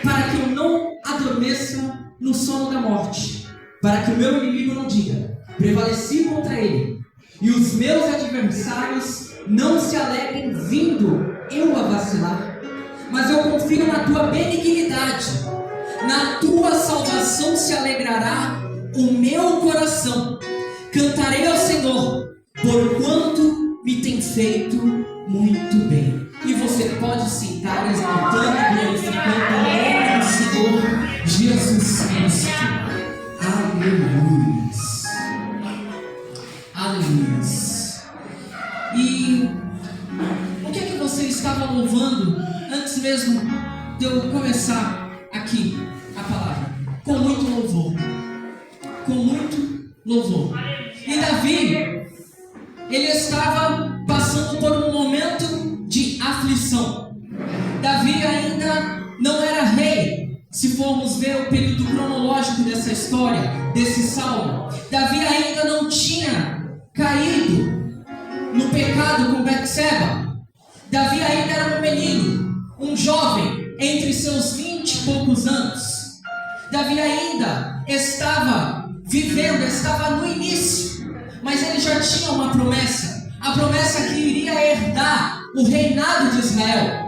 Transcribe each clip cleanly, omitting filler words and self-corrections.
para que eu não adormeça no sono da morte, para que o meu inimigo não diga: prevaleci contra ele, e os meus adversários não se alegrem vindo eu a vacilar. Mas eu confio na tua benignidade, na tua salvação se alegrará o meu coração. Cantarei ao Senhor, porquanto me tem feito muito bem. E você pode sentar exaltando e glorificando o nome do Senhor Jesus Cristo. Aleluia. Aleluia. E o que é que você estava louvando antes mesmo de eu começar aqui a palavra? Com muito louvor. Com muito louvor. E Davi, ele estava passando por um momento de aflição. Davi ainda não era rei. Se formos ver o período cronológico dessa história, desse salmo, Davi ainda não tinha caído no pecado com Betseba. Davi ainda era um menino, um jovem, entre seus 20 e poucos anos. Davi ainda estava vivendo, estava no início, mas ele já tinha uma promessa, a promessa que iria herdar o reinado de Israel.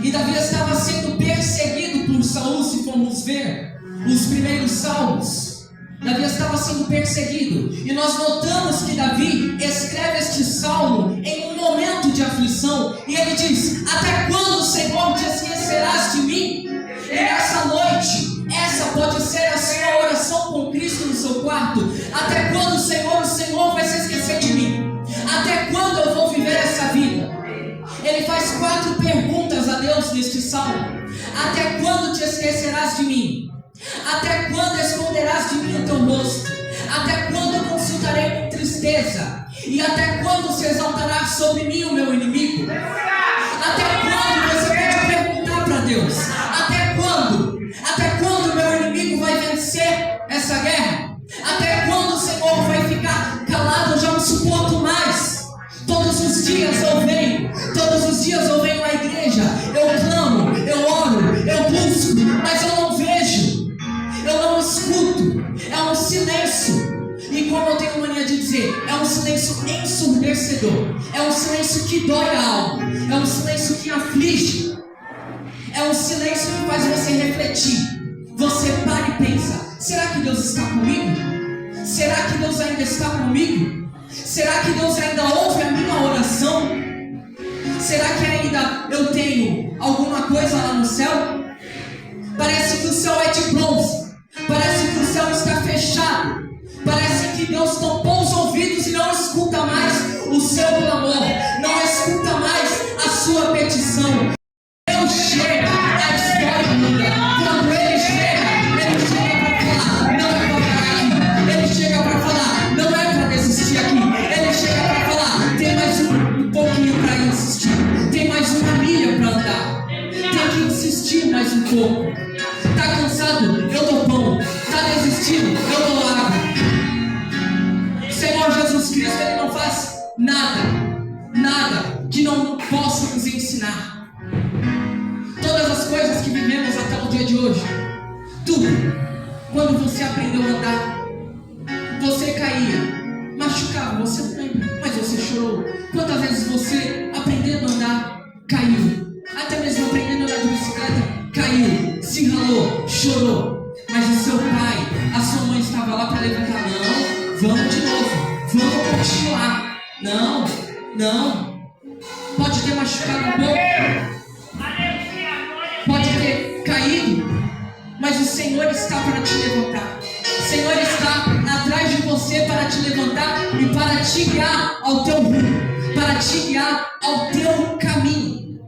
E Davi estava sendo perseguido por Saul, se formos ver os primeiros salmos. Davi estava sendo perseguido, e nós notamos que Davi escreve este salmo em um momento de aflição, e ele diz: até quando, Senhor, te esquecerás de mim? E nessa noite, essa pode ser a sua oração com Cristo no seu quarto. Até quando, Senhor, o Senhor vai se esquecer de mim? Até quando eu vou viver essa vida? Ele faz 4 perguntas a Deus neste salmo. Até quando te esquecerás de mim? Até quando esconderás de mim o teu rosto? Até quando eu consultarei com tristeza? E até quando se exaltará sobre mim o meu inimigo? Até quando você pode perguntar para Deus? Até quando? Até quando o meu inimigo vai vencer essa guerra? Até quando o Senhor vai ficar calado? Eu já não suporto mais. Todos os dias eu venho à igreja, eu clamo, eu oro, eu busco, mas eu não vejo, eu não escuto, é um silêncio. E como eu tenho mania de dizer, é um silêncio ensurdecedor, é um silêncio que dói a alma, é um silêncio que aflige, é um silêncio que faz você refletir. Você para e pensa: será que Deus está comigo? Será que Deus ainda está comigo? Será que Deus ainda ouve a minha oração? Será que ainda eu tenho alguma coisa lá no céu? Parece que o céu é de bronze. Parece que o céu está fechado. Parece que Deus tampou os ouvidos e não escuta mais o seu clamor. Não escuta mais a sua petição. Deus chega, a história muda. Quando Ele chega para falar: não é para parar aqui. Ele chega para falar: não é para desistir aqui. Ele chega para falar: tem mais um pouquinho para insistir. Tem mais uma milha para andar. Tem que insistir mais um pouco. Está cansado? Eu dou pão. Está desistindo? Eu dou água. Senhor Jesus Cristo, Ele não faz nada que não possa nos ensinar. Todas as coisas que vivemos até o dia de hoje, tudo, quando você aprendeu a andar, você caía, machucava, você não lembra, mas você chorou. Quantas vezes você, aprendendo a andar, caiu? Até mesmo aprendendo a andar de bicicleta, caiu, se ralou, chorou. Mas o seu pai, a sua mãe estava lá para levantar. Não, vamos de novo, vamos continuar. Não, pode ter machucado um pouco, pode ter caído, mas o Senhor está para te levantar. O Senhor está atrás de você para te levantar e para te guiar ao teu rumo, para te guiar ao teu caminho.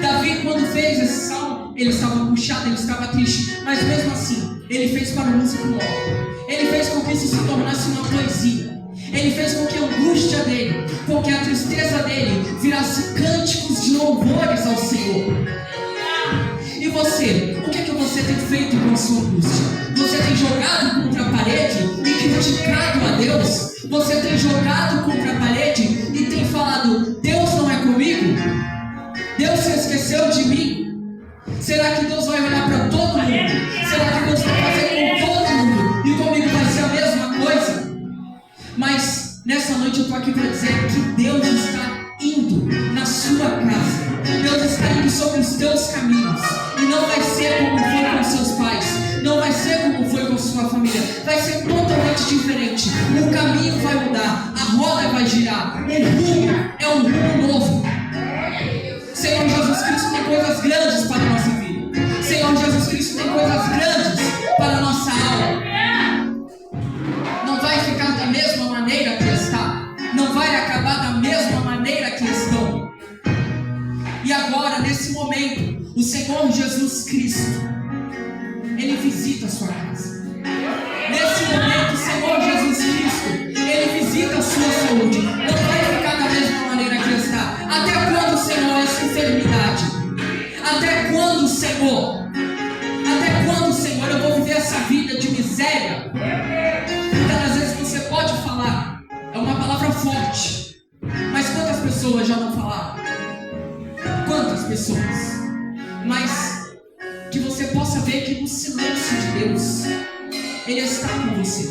Davi, quando fez esse salmo, ele estava puxado, ele estava triste, mas mesmo assim, ele fez para o músico novo. Ele fez com que isso se tornasse uma poesia. Ele fez com que a angústia dele, com que a tristeza dele virasse cânticos de louvores ao Senhor. E você, o que é que você tem feito com a sua angústia? Você tem jogado contra a parede e criticado a Deus? Você tem jogado contra a parede e tem falado: Deus não é comigo? Deus se esqueceu de mim? Será que Deus vai olhar para todo mundo? Será que Deus vai fazer com todo mundo? E comigo vai ser a mesma coisa? Mas nessa noite eu estou aqui para dizer que Deus está indo na sua casa. Deus está indo sobre os teus caminhos. E não vai ser como foi com seus pais. Não vai ser como foi com sua família. Vai ser totalmente diferente. O caminho vai mudar. A roda vai girar. O rumo é um rumo novo. Senhor Jesus Cristo tem coisas grandes para a nossa vida. Senhor Jesus Cristo tem coisas grandes para a nossa alma. Não vai ficar da mesma maneira que está. Não vai acabar da mesma maneira que estão. E agora, nesse momento, o Senhor Jesus Cristo, Ele visita a sua casa. Nesse momento, o Senhor Jesus Cristo, Ele visita a sua saúde. Não vai ficar da mesma maneira que está. Até quando, Senhor, essa enfermidade? Até quando, Senhor? Até quando, Senhor, eu vou viver essa vida de miséria? Muitas vezes você pode falar, é uma palavra forte, mas quantas pessoas já não falaram? Quantas pessoas? Mas que você possa ver que no silêncio de Deus, Ele está com você.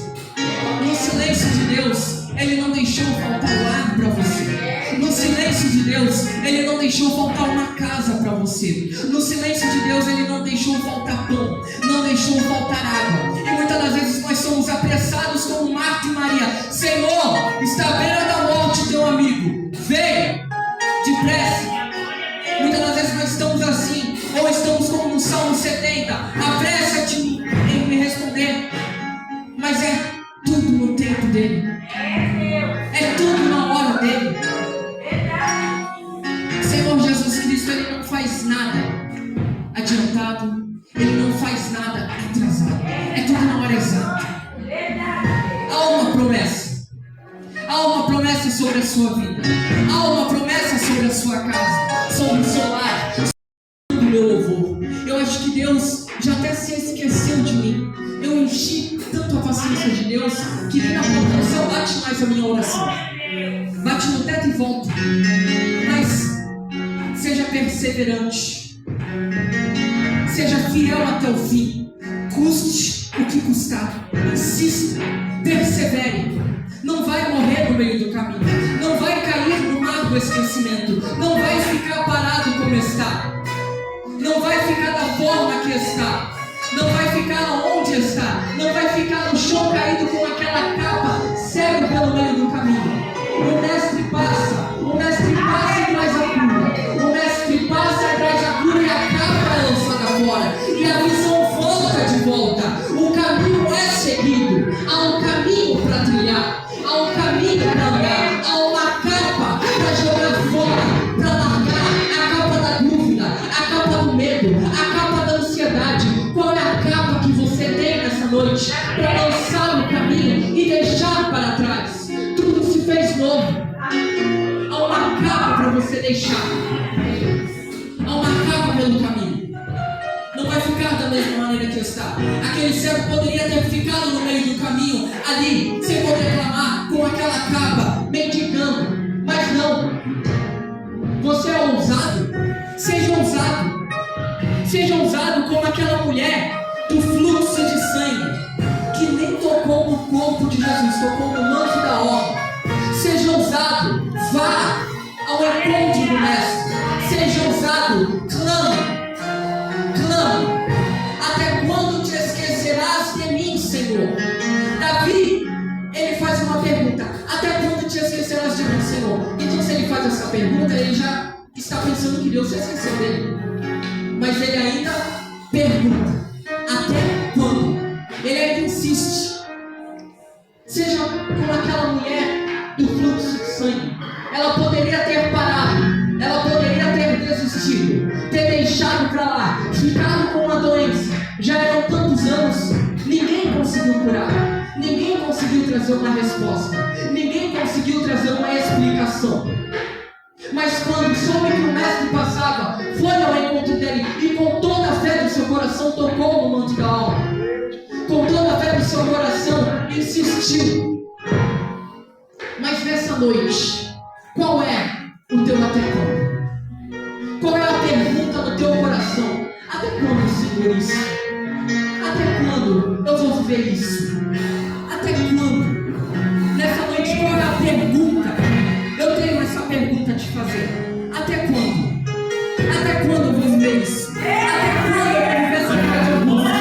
No silêncio de Deus, Ele não deixou faltar o ar para você. No silêncio de Deus, Ele não deixou faltar uma casa para você. No silêncio de Deus, Ele não deixou faltar pão, não deixou faltar água. E muitas das vezes nós somos apressados como Marta e Maria. Senhor, está à beira da morte teu amigo. Vem, depressa. Muitas das vezes nós estamos assim, ou estamos como no Salmo 70. Apressa-te em me responder. Mas é tudo no tempo dele. É tudo na hora dele. Senhor Jesus Cristo, Ele não faz nada adiantado. Ele não faz nada atrasado. É tudo na hora exata. Há uma promessa. Há uma promessa sobre a sua vida. Há uma promessa sobre a sua casa, sobre o seu lar, sobre o meu louvor. Eu acho que Deus já até se esqueceu de mim. Eu enchi tanto a paciência de Deus que nem na porta do céu bate mais a minha oração. Bate no teto e volta. Mas seja perseverante. Seja fiel até o fim. Custe o que custar. Insista. Persevere. Não vai morrer no meio do caminho. Não vai cair no mar do esquecimento. Não vai ficar parado como está. Não vai ficar da forma que está. Não vai ficar onde está. Não vai ficar no chão caído com aquela capa, cego pelo meio do caminho. O mestre passa. O mestre passa e traz a cura. O mestre passa e traz a cura e a capa é lançada fora. E a visão volta de volta. O caminho é seguido. Há um caminho para trilhar. Há um caminho para andar. Há uma capa para jogar fora. Para largar a capa da dúvida. A capa do medo. A capa da ansiedade. Qual é a capa que você tem nessa noite? Para lançar no caminho e deixar para trás. Tudo se fez novo. Há uma capa para você deixar. Há uma capa pelo caminho. Não vai ficar da mesma maneira que está. Aquele cego poderia ter ficado no meio do caminho, ali, sem poder clamar, com aquela capa, mendigando. Mas não. Você é ousado? Seja ousado. Seja ousado como aquela mulher do fluxo de sangue, que nem tocou no corpo de Jesus, tocou no manto da orla. Seja ousado. Vá ao encontro do mestre. Seja ousado. Clame. Clame. Até quando te esquecerás de mim, Senhor? Davi, ele faz uma pergunta. Até quando te esquecerás de mim, Senhor? Então, se ele faz essa pergunta, ele já está pensando que Deus se esqueceu dele. Mas ele ainda pergunta. Até quando? Ele ainda insiste. Seja como aquela mulher do fluxo de sangue. Ela poderia ter parado. Ela poderia ter desistido. Ter deixado para lá. Ficado com uma doença. Já eram tantos anos. Ninguém conseguiu curar. Ninguém conseguiu trazer uma resposta. Ninguém conseguiu trazer uma explicação. Mas quando soube que o mestre passava, foi ao encontro dele e com toda a fé do seu coração tocou no manto da alma. Com toda a fé do seu coração insistiu. Mas nessa noite, qual é o teu até quando? Qual é a pergunta do teu coração? Até viver isso? Até quando? Nessa noite, qual é a pergunta? Eu tenho essa pergunta a te fazer. Até quando? Até quando eu vou viver isso? Até quando eu vou viver essa vida de angústia?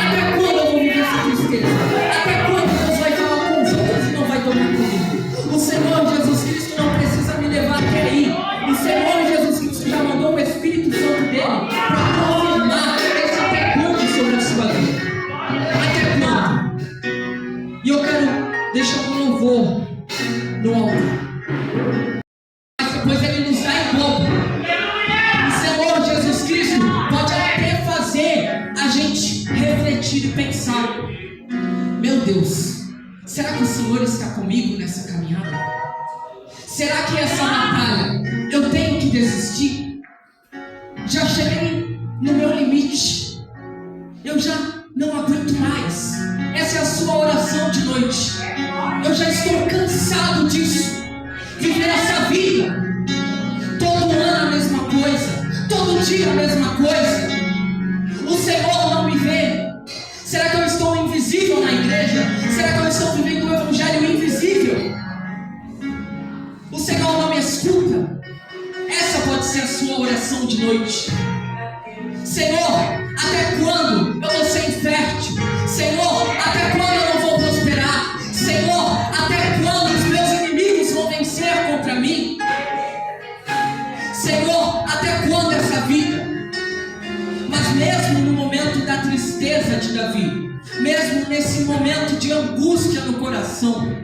Até quando eu vou viver essa tristeza? Até quando Deus vai falar com os outros e não vai dormir comigo? O Senhor Jesus Cristo não precisa me levar até aí. O Senhor Jesus Cristo já mandou o Espírito Santo dele para confirmar esse até quando sobre a sua vida. Até quando? E eu quero deixar um louvor no altar. Mas depois ele nos dá em dobro. O Senhor Jesus Cristo pode até fazer a gente refletir e pensar: meu Deus, será que o Senhor está comigo nessa caminhada? Será que essa batalha eu tenho que desistir? Já cheguei no meu limite. Eu já não aguento mais. Essa é a sua oração de noite. Eu já estou cansado disso. Viver essa vida. Todo ano a mesma coisa. Todo dia a mesma coisa. O Senhor não me vê. Será que eu estou invisível na igreja? Será que eu estou vivendo o evangelho invisível? O Senhor não me escuta? Essa pode ser a sua oração de noite. Senhor, até quando eu vou ser infértil? Senhor, até quando eu não vou prosperar? Senhor, até quando os meus inimigos vão vencer contra mim? Senhor, até quando essa vida? Mas mesmo no momento da tristeza de Davi, mesmo nesse momento de angústia no coração,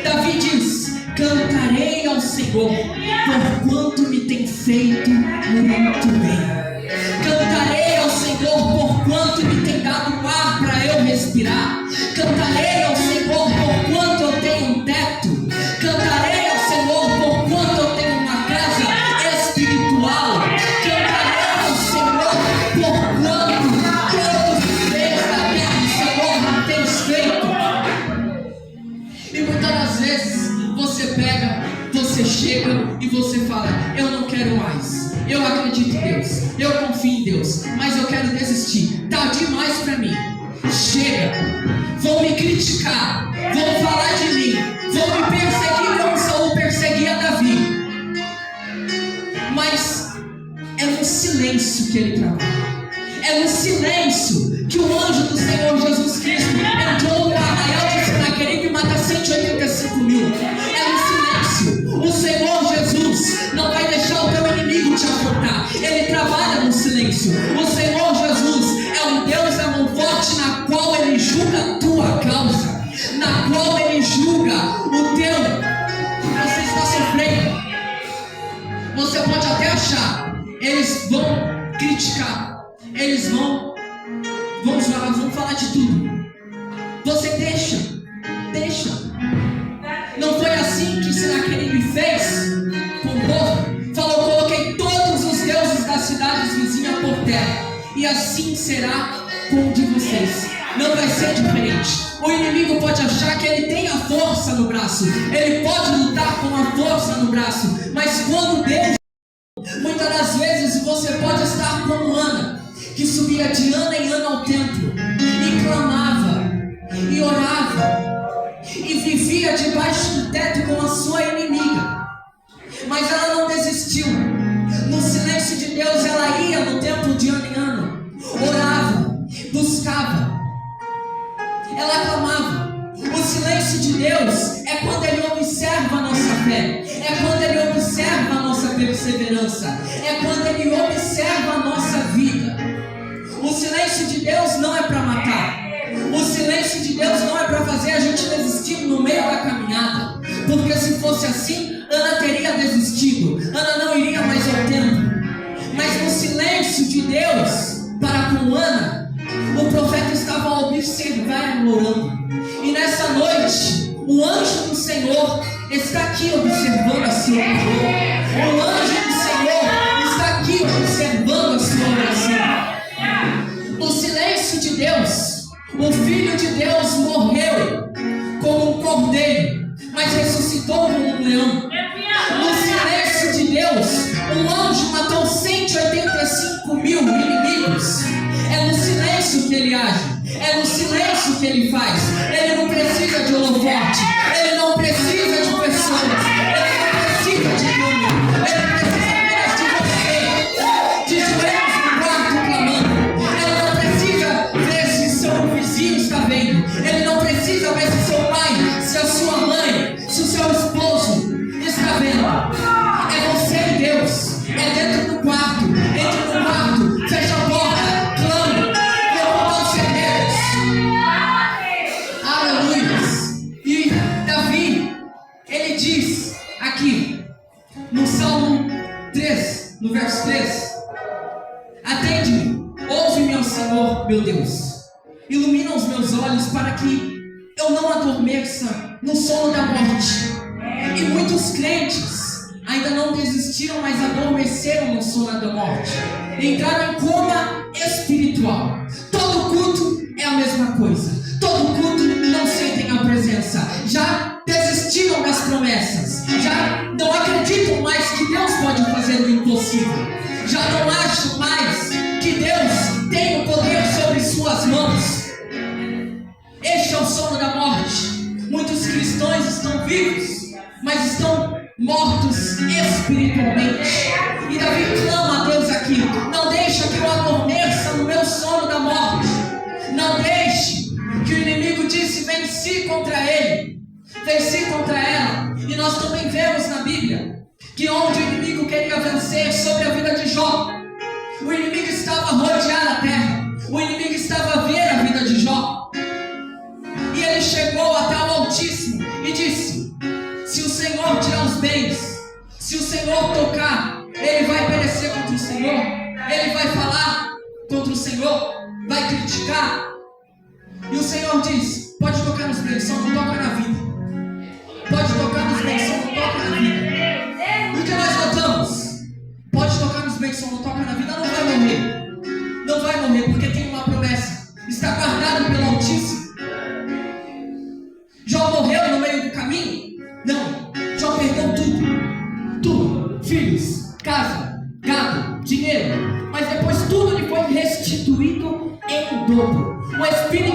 Davi diz: cantarei ao Senhor, porquanto me tem feito muito bem. Cantarei ao Senhor, porquanto me tem dado ar para eu respirar. Cantarei ao Senhor, porquanto eu tenho um teto. Cantarei ao Senhor, porquanto eu tenho uma casa espiritual. Cantarei ao Senhor, porquanto todos os bens da terra o Senhor me tem feito. E muitas das vezes você pega, você chega e você fala: eu não quero mais, eu acredito em Deus, eu confio em Deus, mas eu quero desistir, tá demais pra mim, chega, vão me criticar, vão falar de mim, vão me perseguir como Saul perseguia Davi. Mas é no silêncio que ele trabalha, é no silêncio que o anjo do Senhor Jesus Cristo entrou no arraial de Senaqueribe e mata 185 mil. É no silêncio. O Senhor Jesus não vai deixar o teu inimigo te afrontar. Ele trabalha no silêncio. O Senhor Jesus é um Deus da mão forte, na qual Ele julga a tua causa, na qual Ele julga o teu que você está sofrendo. Você pode até achar, eles vão criticar, eles vão falar de tudo. Você deixa. Não foi assim que Senaqueribe fez com o povo? Falou: coloquei todos os deuses das cidades vizinhas por terra, e assim será com o de vocês. Não vai ser diferente. O inimigo pode achar que ele tem a força no braço, ele pode lutar com a força no braço, mas quando Deus... Muitas das vezes você pode estar como Ana, que subia de ano em ano ao templo e clamava e orava e vivia debaixo do teto com a sua inimiga, mas ela não desistiu. No silêncio de Deus ela ia no templo de ano em ano, orava, buscava, ela clamava. O silêncio de Deus é quando Ele observa a nossa fé, é quando Ele observa a nossa perseverança, é quando Ele observa a nossa vida. O silêncio de Deus não é para matar. O silêncio de Deus não é para fazer a gente desistir no meio da caminhada, porque se fosse assim, Ana teria desistido, Ana não iria mais ao templo. Mas no silêncio de Deus para com Ana, o profeta estava observando, orando. E nessa noite, o anjo do Senhor está aqui observando a sua oração. O anjo do Senhor está aqui observando a sua oração. No silêncio de Deus, o Filho de Deus morreu como um cordeiro, mas ressuscitou como um leão. No silêncio de Deus, um anjo matou 185 mil inimigos. É no silêncio que Ele age, é no silêncio que Ele faz. Senhor, meu Deus, ilumina os meus olhos para que eu não adormeça no sono da morte. E muitos crentes ainda não desistiram, mas adormeceram no sono da morte. Entraram em coma espiritual. Todo culto é a mesma coisa. Todo culto não sentem a presença. Já desistiram das promessas. Já não acreditam mais que Deus pode fazer o impossível. Já não acham mais que Deus tem o poder sobre suas mãos. Este é o sono da morte. Muitos cristãos estão vivos, mas estão mortos espiritualmente. E Davi clama a Deus aqui: não deixa que eu adormeça no meu sono da morte. Não deixe que o inimigo disse: venci contra ele, venci contra ela. E nós também vemos na Bíblia que onde o inimigo queria vencer sobre a vida de Jó, o inimigo estava a rodear a terra, o inimigo estava a ver a vida de Jó. E ele chegou até o Altíssimo e disse: se o Senhor tirar os bens, se o Senhor tocar, ele vai perecer contra o Senhor, ele vai falar contra o Senhor, vai criticar. E o Senhor diz: pode tocar nos bens, só não toca na vida. Pode tocar nos bens, só não toca na vida. E o que nós notamos? Pode tocar nos bens, só não toca na vida. Não vai morrer. Não vai morrer, porque tem uma promessa. Está guardado pelo Altíssimo. Jó morreu no meio do caminho? Não. Jó perdeu tudo. Tudo. Filhos, casa, gado, dinheiro. Mas depois tudo lhe foi restituído em dobro. O Espírito